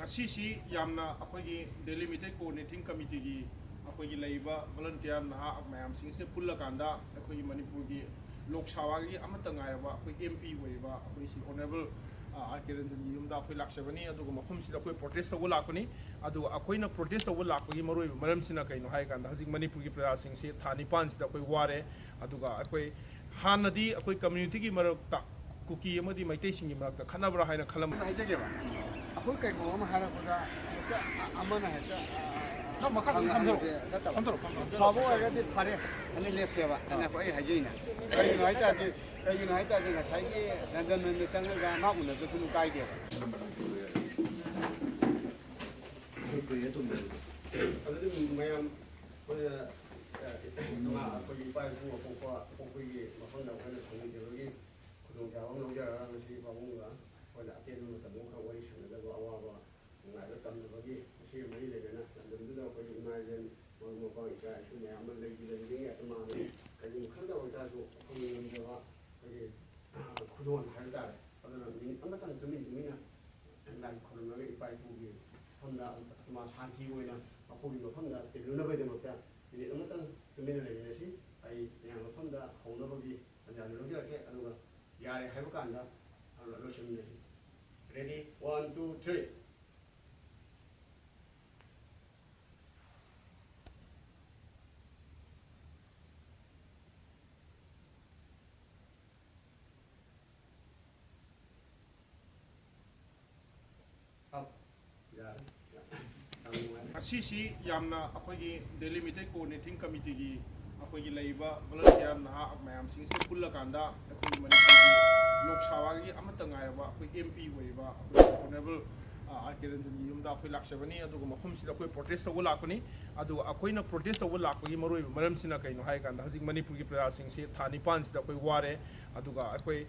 Asisi yamna akogi Delhi Meetei Co-ordinating Committee gi akogi laiba volunteer naha mayam sing se pulla kanda akogi Manipur gi Lok Sabha gi amata ngaiba akogi MP oiba akogi si honorable RK Ranjan yumda akoi lakshabani aduga mafam sida akoi protest tawu lakoni aduga akoina protest tawu lakpagi maroi maram sina kaino hai kanda hajik Manipur gi praja sing se thani pan sida akoi ware aduga akoi hanadi akoi community gi marakta kuki amadi Meitei sing gi marakta khanabra haina khalam أخوي كي هو ما هذا كذا أمانة هذا ما خاطر فابو أجد فارق أنا ليه سوا أنا كوي هجينا كي نهاية هذه نسايكي نزل من مثلا جامعة ونزل في نكاية Ready? 1, 2, 3. Asisi yamna akogi Delhi Meetei Co-ordinating Committee gi akogi laiba volunteer naha mayam sing se pulla kanda akogi Manipur gi Lok Sabha gi amata ngaiba akogi MP oiba akogi honorable RK Ranjan yumda akoi lakshabani aduga mafam sida akoi protest tawu lakoni aduga akoina protest tawu lakpagi maroi maram sina kaino hai kanda hajik Manipur gi praja sing se thani pan sida akoi ware aduga akoi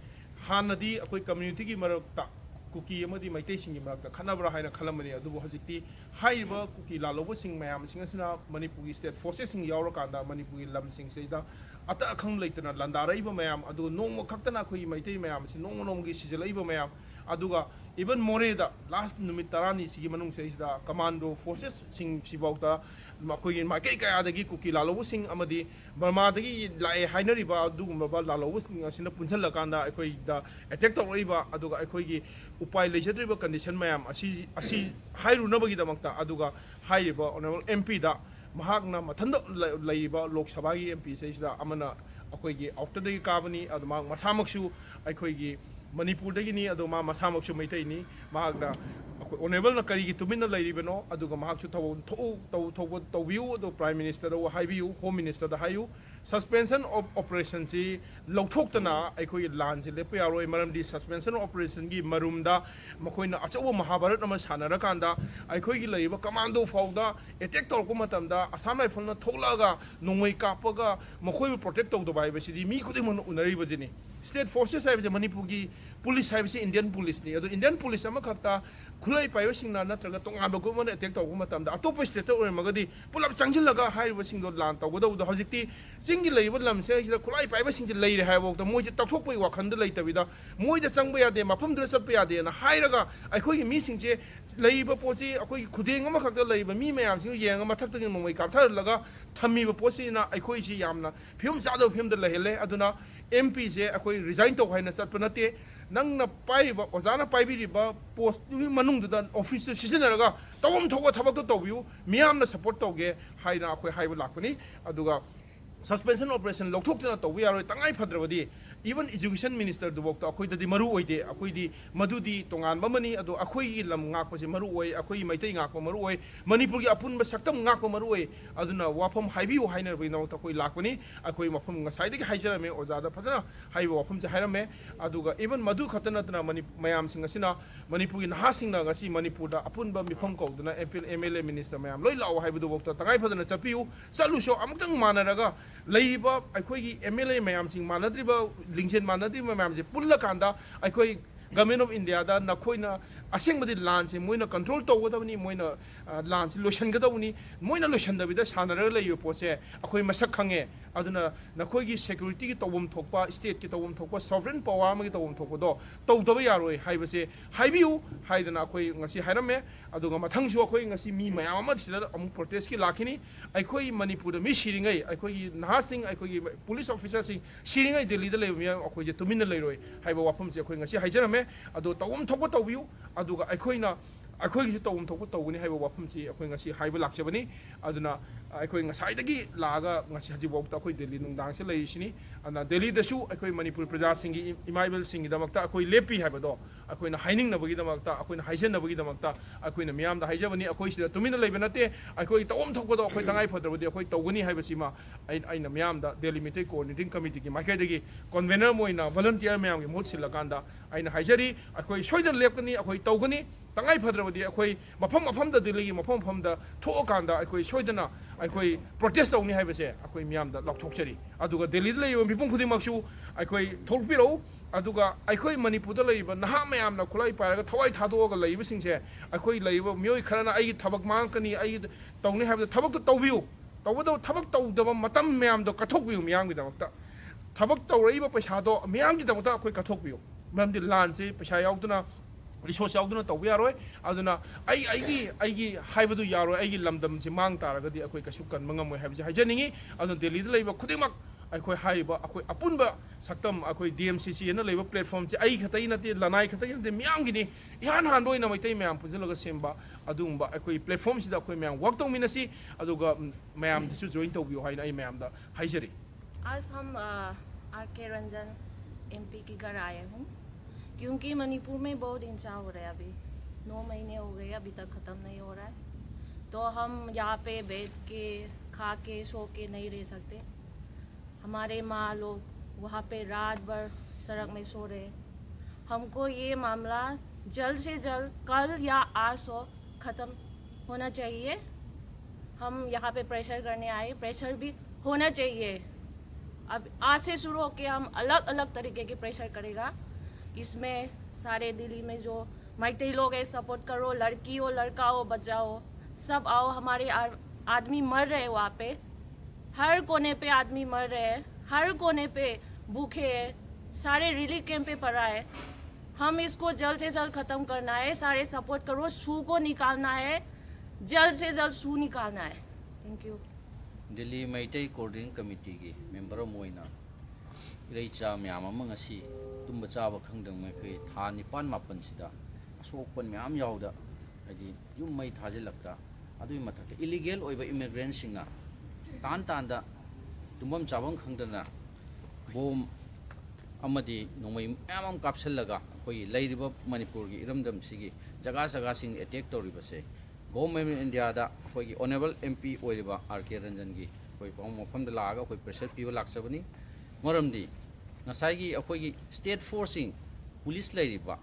hanadi akoi community gi marakta kuki amadi Meitei sing gi marakta khanabra haina khalamani adubu hajikti haiba kuki lalobo sing mayam sing asina Manipur gi state forces sing yaura kanda Manipur gi lam sing seida ata akhang leitana landaraiba mayam adu nongmo khaktana khoi Meitei mayam si nongnom gi sijalaiba mayam aduga even more da last numit tarani sigi manung seida commando forces sing sibauta makoi makai kaya dagi kuki lalobo sing amadi Burma dagi lai hainariba adugumba ba lalobo sing asina punsal kanda akoi da attack tawriba aduga akoi gi upai legislative condition mayam asi hairunabagi damakta aduga hairiba honorable MP da mahakna mathanda laiba Lok Sabha gi MP seida amana akoi gi outer dagi kabani aduma masamaksu akoi gi Manipur dagi ni aduma masamaksu Meitei ni mahakna honorable na kari gi tumina lairibano aduga mahaksu tawbiu adu prime minister da haibiu home minister da hayu suspension of operation si lauthokna aikoi lan si lepa yaroi maramdi suspension of operation gi marumda makoina achawa mahabharat ama sanara kanda aikoi gi laiba commando fauda attack torko matamda asam rifle na tholaga nongoi kapaga makoi protect tawdo bai basidi mi khuding mon unariba dini state forces hai Manipur gi police hai Indian police ni ado Indian police ama khata khulai payo singna natraga tonga ba government attack tawko matamda atop state or magadi pulap changjilga haiba singdo lan tawdo do hajikti jingi laiba lamse sida khulai paiba sing leire haibo da moi takthokpai wakhanda leitabida moi da changba yade mafam dra satpa yade na hairaga aikoi mi singje leiba posi akoi khudeng ama khakta leiba mi mayam sing yenga mathakta gi nongoi kapthar laga thammi ba posi na aikoi ji yamna phim chado phim da lehele aduna MP je akoi resign to haina chatpa nate nangna paiba ozana paibiriba post manung da office seasonaraga tawam thoga thabak to tawbiu miyamna support tawge haina akoi haiba lakpani aduga suspension operation lokthokna tawbi yaroi tangai phadrabadi even education minister du bokta akoi dadi maru oide akoi di madudi tongan mamani ado akoi gi lam ngak pa je maru oi akoi Meitei ngak pa maru oi Manipur gi apun ba saktam ngak pa maru oi aduna wafam haibiu hainer bai naw ta koi lakpani akoi mafam ngasai dagi haijara me ozada phajana haiba wafam je hairame aduga even madu khatana tana mayam sing asina Manipur gi naha sing na ngasi Manipur da apun ba mifam ko duna MLA minister mayam loi law haibu du bokta tangai phajana chapiu salu sho amtang manaraga leiba akoi gi MLA mayam sing manadriba lingchen manadri mayam je pulla kanda aikoi government of India da nakhoi na ꯑꯁꯦꯡꯕꯗꯤ ꯂꯥꯟꯁꯦ ꯃꯣꯏꯅ control ꯇꯧꯒꯗꯕꯅꯤ ꯃꯣꯏꯅ ꯂꯥꯟꯁꯦ ꯂꯣꯏꯁꯤꯟꯒꯗꯕꯅꯤ ꯃꯣꯏꯅ ꯂꯣꯏꯁꯤꯟꯗꯕꯤꯗ ꯁꯥꯟꯅꯔꯒ ꯂꯩꯕ ꯄꯣꯠꯁꯦ ꯑꯩꯈꯣꯏ ꯃꯁꯛ ꯈꯪꯉꯦ ꯑꯗꯨꯅ ꯅꯈꯣꯏꯒꯤ ꯁꯦꯀ꯭ꯌꯨꯔꯤꯇꯤꯒꯤ ꯇꯧꯐꯝ ꯊꯣꯛꯄ ꯁ꯭ꯇꯦꯠꯀꯤ ꯇꯧꯐꯝ ꯊꯣꯛꯄ ꯁꯣꯚꯔꯦꯟ ꯄꯋꯥꯔ ꯑꯃꯒꯤ ꯇꯧꯐꯝ ꯊꯣꯛꯄꯗꯣ ꯇꯧꯗꯕ ꯌꯥꯔꯣꯏ ꯍꯥꯏꯕꯁꯦ ꯍꯥꯏꯕꯤꯌꯨ ꯍꯥꯏꯗꯅ ꯑꯩꯈꯣꯏ ꯉꯁꯤ ꯍꯥꯏꯔꯝꯃꯦ ꯑꯗꯨꯒ ꯃꯊꯪꯁꯨ ꯑꯩꯈꯣꯏ ꯉꯁꯤ ꯃꯤ ꯃꯌꯥꯝ ꯑꯃ ꯁꯤꯗ ꯑꯃꯨꯛ ꯄ꯭ꯔꯣꯇꯦꯁꯀꯤ ꯂꯥꯛꯈꯤꯅꯤ ꯑꯩꯈꯣꯏ ꯃꯅꯤꯄꯨꯔꯗ ꯃꯤ ꯁꯤꯔꯤꯉꯩ ꯑꯩꯈꯣꯏꯒꯤ ꯅꯍꯥꯁꯤꯡ ꯑꯩꯈꯣꯏꯒꯤ ꯄꯨꯂꯤꯁ ꯑꯣꯐꯤꯁꯥꯔꯁꯤꯡ ꯁꯤꯔꯤꯉꯩ ꯗꯦꯜꯂꯤꯗ ꯂꯩꯕ ꯃꯤꯌꯥꯝ ꯑꯩꯈꯣꯏꯁꯦ ꯇꯨꯃꯤꯟꯅ ꯂꯩꯔꯣꯏ ꯍꯥꯏꯕ ꯋꯥꯐꯝꯁꯦ ꯑꯩꯈꯣꯏ ꯉꯁꯤ ꯍꯥꯏꯖꯔꯝꯃꯦ ꯑꯗꯣ ꯇꯧꯐꯝ ꯊꯣꯛꯄ ꯇꯧꯕꯤꯌꯨ ꯑꯗꯨꯒ ꯑꯩꯈꯣꯏꯒꯤꯁꯨ ꯇꯧꯐꯝ ꯊꯣꯛꯄ ꯇꯧꯒꯅꯤ ꯍꯥꯏꯕ ꯋꯥꯐꯝꯁꯤ ꯑꯩꯈꯣꯏ ꯉꯁꯤ ꯍꯥꯏꯕ ꯂꯥꯛꯆꯕꯅꯤ ꯑꯗꯨꯅ ꯑꯩꯈꯣꯏ ꯉꯁꯥꯏꯗꯒꯤ ꯂꯥꯛꯑꯒ ꯉꯁꯤ ꯍꯧꯖꯤꯛꯐꯥꯎꯗ ꯑꯩꯈꯣꯏ ꯗꯦꯜꯂꯤ ꯅꯨꯡꯗꯥꯡꯁꯦ ꯂꯩꯔꯤꯁꯤꯅꯤ ꯑꯗꯨꯅ ꯗꯦꯜꯂꯤꯗꯁꯨ ꯑꯩꯈꯣꯏ ꯃꯅꯤꯄꯨꯔ ꯄ꯭ꯔꯖꯥꯁꯤꯡꯒꯤ ꯏꯃꯥꯏꯕꯦꯜꯁꯤꯡꯒꯤꯗꯃꯛꯇ ꯑꯩꯈꯣꯏ ꯂꯦꯞꯄꯤ ꯍꯥꯏꯕꯗꯣ ꯑꯩꯈꯣꯏꯅ ꯍꯥꯏꯅꯤꯡꯅꯕꯒꯤꯗꯃꯛꯇ ꯑꯩꯈꯣꯏꯅ ꯍꯥꯏꯖꯅꯕꯒꯤꯗꯃꯛꯇ ꯑꯩꯈꯣꯏꯅ ꯃꯤꯌꯥꯝꯗ ꯍꯥꯏꯖꯕꯅꯤ ꯑꯩꯈꯣꯏ ꯁꯤꯗ ꯇꯨꯃꯤꯟꯅ ꯂꯩꯕ ꯅꯠꯇꯦ ꯑꯩꯈꯣꯏ ꯇꯧꯐꯝ ꯊꯣꯛꯄꯗꯣ ꯑꯩꯈꯣꯏ ꯇꯉꯥꯏ ꯐꯗ꯭ꯔꯕꯗꯤ ꯑꯩꯈꯣꯏ ꯇꯧꯒꯅꯤ ꯍꯥꯏꯕꯁꯤꯃ ꯑꯩꯅ ꯃꯤꯌꯥꯝꯗ ꯗꯦꯜꯂꯤ ꯃꯤꯇꯩ ꯀꯣꯑꯣꯔꯗꯤꯅꯦꯇꯤꯡ ꯀꯃꯤꯇꯤꯒꯤ ꯃꯥꯏꯀꯩꯗꯒꯤ ꯀꯟꯚꯦꯅꯔ ꯑꯃ ꯑꯣꯏꯅ ꯚꯣꯂꯟꯇꯤꯌꯔ ꯃꯌꯥꯝꯒꯤ ꯃꯍꯨꯠ ꯁꯤꯜꯂꯀꯥꯟꯗ ꯑꯩꯅ ꯍꯥꯏꯖꯔꯤ ꯑꯩꯈꯣꯏ ꯁꯣꯏꯗꯅ ꯂꯦꯞꯀꯅꯤ ꯑꯩꯈꯣꯏ ꯇꯧꯒꯅꯤ ꯇꯉꯥꯏ ꯐꯗ꯭ꯔꯕꯗꯤ ꯑꯩꯈꯣꯏ ꯃꯐꯝꯗ ꯗꯦꯜꯂꯤꯒꯤ ꯃꯐꯝꯗ ꯊꯣꯛꯑꯀꯥꯟꯗ ꯑꯩꯈꯣꯏ ꯁꯣꯏꯗꯅ ꯑꯩꯈꯣꯏ ꯄ꯭ꯔꯣꯇꯦꯁ ꯇꯧꯅꯤ ꯍꯥꯏꯕꯁꯦ ꯑꯩꯈꯣꯏ ꯃꯤꯌꯥꯝꯗ ꯂꯥꯎꯊꯣꯛꯆꯔꯤ ꯑꯗꯨꯒ ꯗꯦꯜꯂꯤꯗ ꯂꯩꯔꯤꯕ ꯃꯤꯄꯨꯝ ꯈꯨꯗꯤꯡꯃꯛꯁꯨ ꯑꯩꯈꯣꯏ ꯊꯣꯛꯄꯤꯔꯛꯎ ꯑꯗꯨꯒ ꯑꯩꯈꯣꯏ ꯃꯅꯤꯄꯨꯔꯗ ꯂꯩꯔꯤꯕ ꯅꯍꯥ ꯃꯌꯥꯝꯅ ꯈꯨꯠꯂꯥꯏ ꯄꯥꯏꯔꯒ ꯊꯋꯥꯏ ꯊꯥꯗꯣꯛꯑꯒ ꯂꯩꯔꯤꯕꯁꯤꯡꯁꯦ ꯑꯩꯈꯣꯏ ꯂꯩꯔꯤꯕ ꯃꯤꯑꯣꯏ ꯈꯔꯅ ꯑꯩꯒꯤ ꯊꯕꯛ ꯃꯥꯡꯉꯛꯀꯅꯤ ꯑꯩ ꯇꯧꯅꯤ ꯍꯥꯏꯕꯗ ꯊꯕꯛꯇꯣ ꯇꯧꯕꯤꯌꯨ ꯇꯧꯒꯗꯕ ꯊꯕꯛ ꯇꯧꯗꯕ ꯃꯇꯝ ꯃꯌꯥꯝꯗꯣ ꯀꯠꯊꯣꯛꯄꯤꯌꯨ ꯃꯤꯌꯥꯝꯒꯤꯗꯃꯛꯇ ꯊꯕꯛ ꯇꯧꯔꯛꯏꯕ ꯄꯩꯁꯥꯗꯣ ꯃꯤꯌꯥꯝꯒꯤꯗꯃꯛꯇ ꯑꯩꯈꯣꯏ ꯀꯠꯊꯣꯛꯄꯤꯌꯨ ꯃꯔꯝꯗꯤ ꯂꯥꯟꯁꯦ ꯄꯩꯁꯥ ꯌꯥꯎꯗꯅ ꯔꯤꯁꯣꯔꯁ ꯌꯥꯎꯗꯅ ꯇꯧꯕ ꯌꯥꯔꯣꯏ ꯑꯗꯨꯅ ꯑꯩꯒꯤ ꯍꯥꯏꯕꯗꯨ ꯌꯥꯔꯣꯏ ꯑꯩꯒꯤ ꯂꯝꯗꯝꯁꯤ ꯃꯥꯡ ꯇꯥꯔꯒꯗꯤ ꯑꯩꯈꯣꯏ ꯀꯩꯁꯨ ꯀꯟꯕ ꯉꯝꯃꯣꯏ ꯍꯥꯏꯕꯁꯤ ꯍꯥꯏꯖꯅꯤꯡꯉꯤ ꯑꯗꯨꯅ ꯗꯦꯜꯂꯤꯗ ꯂꯩꯕ ꯈꯨꯗꯤꯡꯃꯛ ꯑꯩꯈꯣꯏ ꯍꯥꯏꯔꯤꯕ ꯑꯩꯈꯣꯏ ꯑꯄꯨꯟꯕ ꯁꯛꯇꯝ ꯑꯩꯈꯣꯏ DMCC ꯍꯥꯏꯅ ꯂꯩꯕ ꯄ꯭ꯂꯦꯠꯐꯣꯝꯁꯦ ꯑꯩ ꯈꯛꯇꯒꯤ ꯅꯠꯇꯦ ꯂꯅꯥꯏ ꯈꯛꯇꯒꯤ ꯅꯠꯇꯦ ꯃꯤꯌꯥꯝꯒꯤꯅꯤ ꯏꯍꯥꯟ ꯍꯥꯟꯕ ꯑꯣꯏꯅ ꯃꯩꯇꯩ ꯃꯌꯥꯝ ꯄꯨꯟꯁꯤꯜꯂꯒ ꯁꯦꯝꯕ ꯑꯗꯨꯒꯨꯝꯕ ꯑꯩꯈꯣई ꯄ꯭ꯂꯦꯠꯐꯣꯝꯁꯤꯗ ꯑꯩꯈꯣई ꯃꯌꯥꯝ ꯋꯥꯛ ꯇꯧꯃꯤꯟꯅꯁꯤ ꯑꯗꯨꯒ ꯃꯌꯥꯝꯗꯁꯨ ꯖꯣꯏꯟ ꯇꯧꯕꯤꯌꯨ ꯍꯥꯏꯅ ꯑꯩ मयामदा हाइजरी। आज हम RK रंजन MP के घर आए हूँ क्योंकि मणिपुर में बहुत हिंसा हो रहा है। अभी 9 महीने हो गए, अभी तक ख़त्म नहीं हो रहा है। तो हम यहाँ पे बैठ के खा के सो के नहीं रह सकते। हमारे माँ लोग वहाँ पे रात भर सड़क में सो रहे। हमको ये मामला जल्द से जल्द कल या आज ख़त्म होना चाहिए। हम यहाँ पे प्रेशर करने आए, प्रेशर भी होना चाहिए। अब आज से शुरू होके हम अलग अलग तरीके के प्रेशर करेगा। इसमें सारे दिल्ली में जो मैतेई लोग है सपोर्ट करो, लड़की हो लड़का हो बच्चा हो सब आओ। हमारे आदमी मर रहे हैं वहाँ पे, हर कोने पे आदमी मर रहे हैं, हर कोने पे भूखे हैं, सारे रिलीफ कैंप पे पड़ा है। हम इसको जल्द से जल्द ख़त्म करना है। सारे सपोर्ट करो, सू को निकालना है, जल्द से जल्द सू निकालना है। Thank you. Delhi Meitei coordinating committee की मेंबर मोइना इरेचा म्याम अमंगसी तुम चाब खंगदंग मैखै था निपान मापन सिदा असोकपन म्याम यावदा हदि युम मै थाजिलक्ता अदुई मथक इलीगल ओइबा इमिग्रेंट सिंगा तान तानदा तुमम चाबम खंगदना बोम अमदि नोमै म्याम कापसलगा कोई लैरिबा मणिपुर की इरमदम सिगी जगह जगह सिंग अटैक तौरिबसे गवर्नमेंट इंडिया दा कोई ऑनरेबल MP ओइरिबा RK रंजन की कोई मफम दा लागा कोई प्रेशर पीबा लाक्सबनी मरमदी नसाइगी अखोई स्टेट फोर्सिंग पुलिस लैरिबा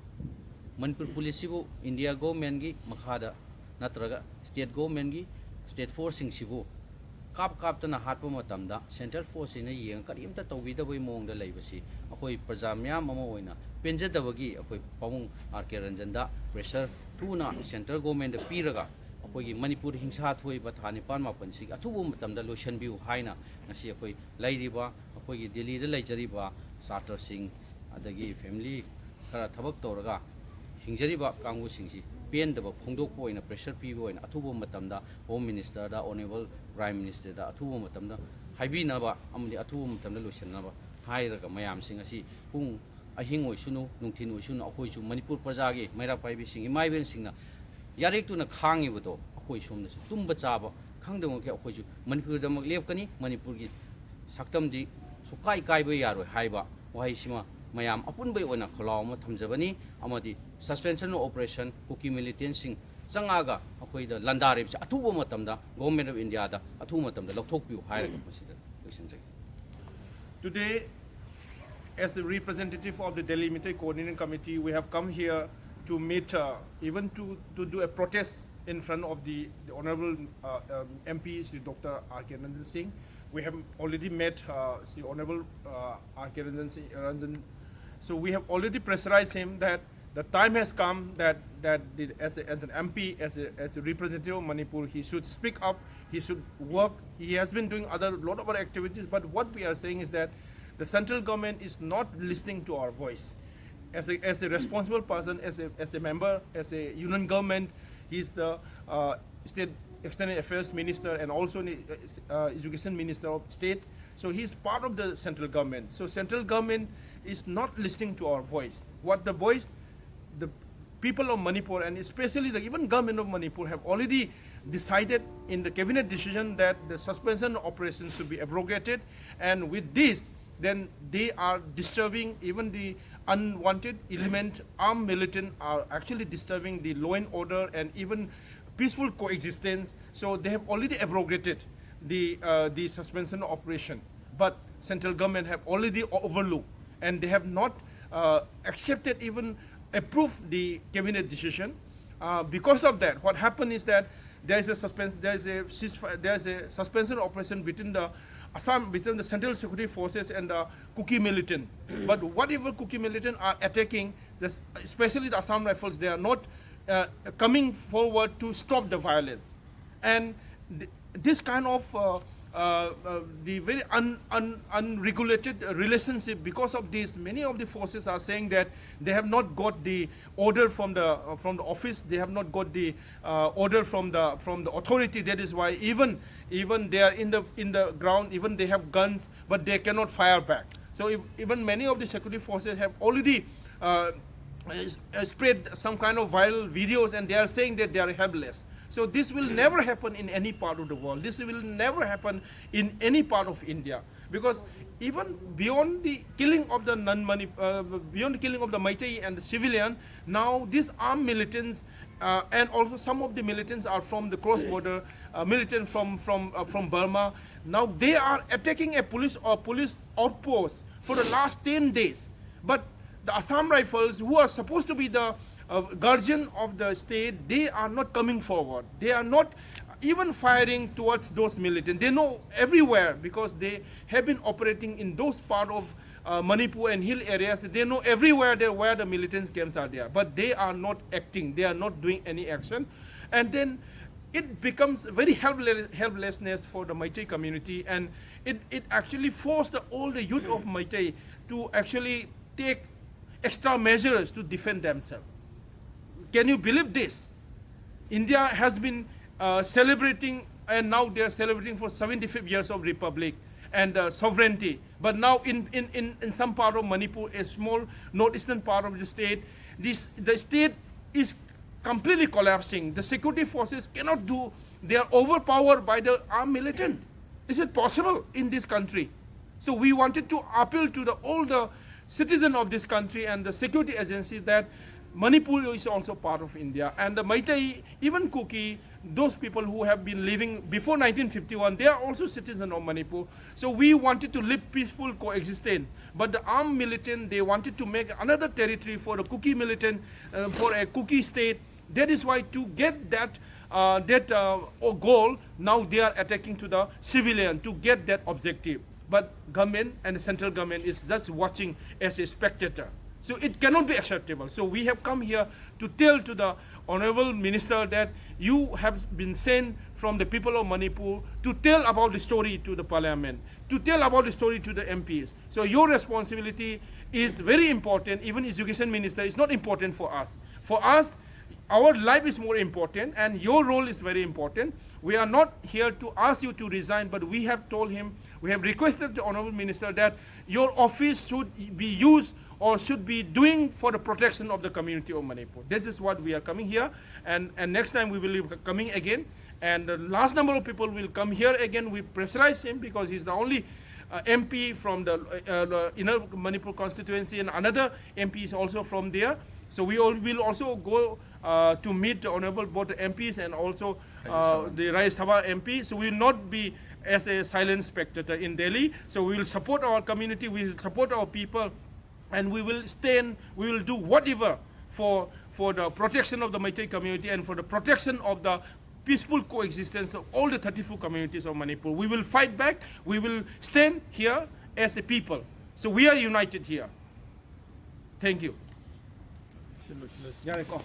मणिपुर पुलिस सिबु इंडिया गवर्नमेंट की मखादा नत्रगा स्टेट गवर्नमेंट की स्टेट फोर्सिंग सिबु कापतना हाटपा मतमदा सेंट्रल फोर्स ने येंग करिमता तौबिदबई मोंगदा लैबसी अखोई प्रजा म्याम अमा ओइना पेंजदबगी अखोई पामुंग RK रंजन दा प्रेशर थुना सेंट्रल गवर्नमेंट पीरगा अखोई मणिपुर हिंसा थोइबा था निपान मापन सिग अथुबो मतमदा लोइसनबिउ हाइना नसी अखोई लैरिबा अखोई दिल्ली दा लैजरिबा छात्र सिंह अदगी फैमिली खरा थबक तौरगा हिंजरिबा कांगु सिंगसी पेंदबा फोंदोकपो ओइना प्रेशर पीबो ओइना अथुबो मतमदा होम मिनिस्टर दा ऑनरेबल प्राइम मिनिस्टर दा अथुबो मतमदा हाइबिनाबा अमदि अथुबो मतमदा लोइसननाबा हाइरगा मयाम सिंग असि पुंग अहिंग ओइसुनु नुंथिन ओइसुनु अखोइसु मणिपुर प्रजागे मैरा पाइबि सिंग इमाइबेन सिंगना यारेक्तुना खांगिबदो अखोइ सोमनसु तुम्बा चाबा खंगदमके अखोइसु मणिपुर दमक लेपकनी मणिपुर की सक्तमदि सुकाई काइबा यारोय हाइबा वहाइसिमा मयाम अपुनबै ओना खलाव म थमजबनी अमदि सस्पेंशन ऑपरेशन कुकी मिलिटेंट सिंग चंगागा अखोइदा लंदारिबसे अथुबो मतमदा गवर्नमेंट ऑफ इंडिया दा अथुबो मतमदा लौथोकपिउ हाइरगा मसिदा लोइसनजै। Today, as a representative of the Delhi Meetei Co-ordinating Committee, we have come here to meet, even to do a protest in front of the Honorable MP, Sri Dr. RK Ranjan Singh. We have already met Sri Honorable RK Ranjan Singh. So we have already pressurized him that the time has come that as an MP, as a representative of Manipur, he should speak up. He should work. He has been doing lot of other activities. But what we are saying is that the central government is not listening to our voice. As a responsible person, as a member, as a union government, he's the state external affairs minister and also education minister of state. So he's part of the central government. So central government is not listening to our voice. What the voice, the people of Manipur and especially the even government of Manipur have already decided in the cabinet decision that the suspension operations should be abrogated, and with this, then they are disturbing even the unwanted element, armed militant are actually disturbing the law and order and even peaceful coexistence. So they have already abrogated the suspension operation, but central government have already overlooked and they have not accepted, even approved the cabinet decision. Because of that, what happened is that there is a suspension operation between the central security forces and the Kuki militant. But whatever Kuki militant are attacking, especially the Assam Rifles, they are not coming forward to stop the violence. And this kind of the very unregulated relationship, because of this, many of the forces are saying that they have not got the order from the office, they have not got the order from the authority. That is why even they are in the ground, even they have guns, but they cannot fire back. So even many of the security forces have already spread some kind of viral videos, and they are saying that they are helpless. So this will never happen in any part of the world. This will never happen in any part of India, because even beyond the killing of the beyond the killing of the Meitei and the civilian, now these armed militants and also some of the militants are from the cross-border militant from Burma. Now they are attacking a police outpost for the last 10 days. But the Assam Rifles, who are supposed to be the guardian of the state, they are not coming forward. They are not even firing towards those militants. They know everywhere, because they have been operating in those part of Manipur and hill areas. They know everywhere where the militant camps are there. But they are not acting. They are not doing any action. And then it becomes very helplessness for the Meitei community, and it actually forced all the youth of Meitei to actually take extra measures to defend themselves. Can you believe this? India has been celebrating, and now they are celebrating for 75 years of republic and sovereignty. But now in some part of Manipur, a small northeastern part of the state, the state is completely collapsing. The security forces cannot do, they are overpowered by the armed militant. Is it possible in this country? So we wanted to appeal to all the citizens of this country and the security agencies that Manipur is also part of India, and the Meitei, even Kuki, those people who have been living before 1951, they are also citizens of Manipur. So we wanted to live peaceful coexistence. But the armed militant, they wanted to make another territory for the Kuki militant, for a Kuki state. That is why, to get that goal, now they are attacking to the civilian to get that objective. But government and the central government is just watching as a spectator. So it cannot be acceptable. So we have come here to tell to the Honorable Minister that you have been sent from the people of Manipur to tell about the story to the Parliament, to tell about the story to the MPs. So your responsibility is very important. Even Education Minister is not important for us. For us, our life is more important, and your role is very important. We are not here to ask you to resign, but we have told him, we have requested the Honorable Minister that your office should be used or should be doing for the protection of the community of Manipur. This is what we are coming here, and next time we will be coming again, and the last number of people will come here again. We pressurize him because he's the only MP from the inner Manipur constituency, and another MP is also from there. So we will also go to meet the Honorable both the MPs and also the Rajya Sabha MP. So we will not be as a silent spectator in Delhi. So we will support our community, we will support our people, and we will we will do whatever for the protection of the Meitei community and for the protection of the peaceful coexistence of all the 34 communities of Manipur. We will fight back. We will stand here as a people. So we are united here. Thank you. यारे को